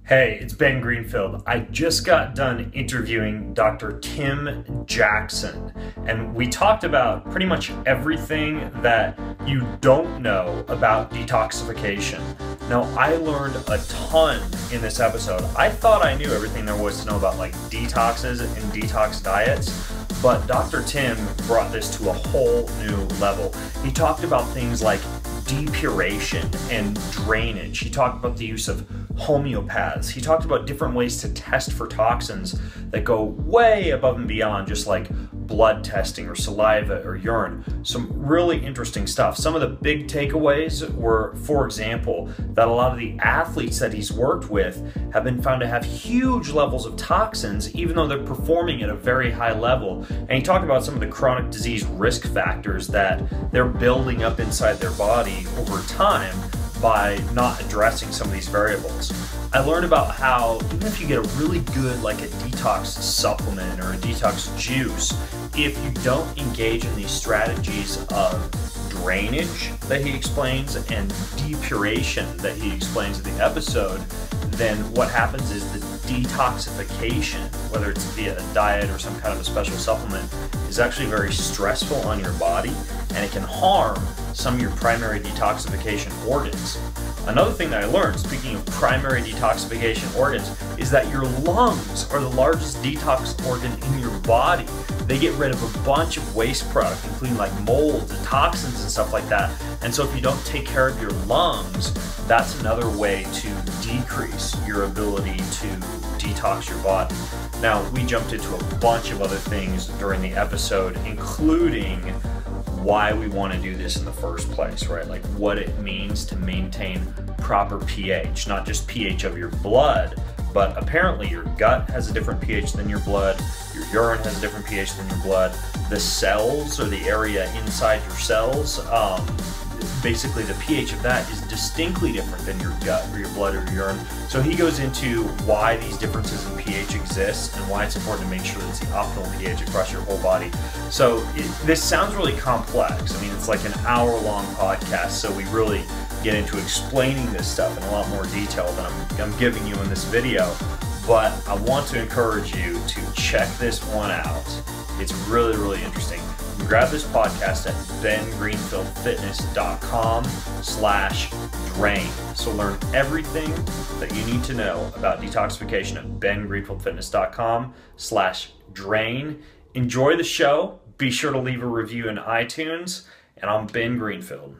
Hey, it's Ben Greenfield. I just got done interviewing Dr. Tim Jackson, and we talked about pretty much everything that you don't know about detoxification. Now, I learned a ton in this episode. I thought I knew everything there was to know about like detoxes and detox diets, but Dr. Tim brought this to a whole new level. He talked about things like depuration and drainage. He talked about the use of homeopaths. He talked about different ways to test for toxins that go way above and beyond just like blood testing or saliva or urine. Some really interesting stuff. Some of the big takeaways were, for example, that a lot of the athletes that he's worked with have been found to have huge levels of toxins even though they're performing at a very high level. And he talked about some of the chronic disease risk factors that they're building up inside their body over time by not addressing some of these variables. I learned about how even if you get a really good like a detox supplement or a detox juice, if you don't engage in these strategies of drainage that he explains and depuration that he explains in the episode, then what happens is the detoxification, whether it's via a diet or some kind of a special supplement, is actually very stressful on your body and it can harm some of your primary detoxification organs. Another thing that I learned, speaking of primary detoxification organs, is that your lungs are the largest detox organ in your body. They get rid of a bunch of waste product, including like molds and toxins and stuff like that. And so if you don't take care of your lungs, that's another way to decrease your ability to detox your body. Now, we jumped into a bunch of other things during the episode, including why we want to do this in the first place, right? Like what it means to maintain proper pH, not just pH of your blood, but apparently your gut has a different pH than your blood, your urine has a different pH than your blood, the cells or the area inside your cells, basically the pH of that is distinctly different than your gut or your blood or your urine. So he goes into why these differences in pH exist and why it's important to make sure that it's the optimal pH across your whole body. So this sounds really complex. I mean, it's like an hour-long podcast, so we really get into explaining this stuff in a lot more detail than I'm giving you in this video. But I want to encourage you to check this one out. It's really, really interesting. Grab this podcast at bengreenfieldfitness.com/drain. So learn everything that you need to know about detoxification at bengreenfieldfitness.com/drain. Enjoy the show. Be sure to leave a review in iTunes. And I'm Ben Greenfield.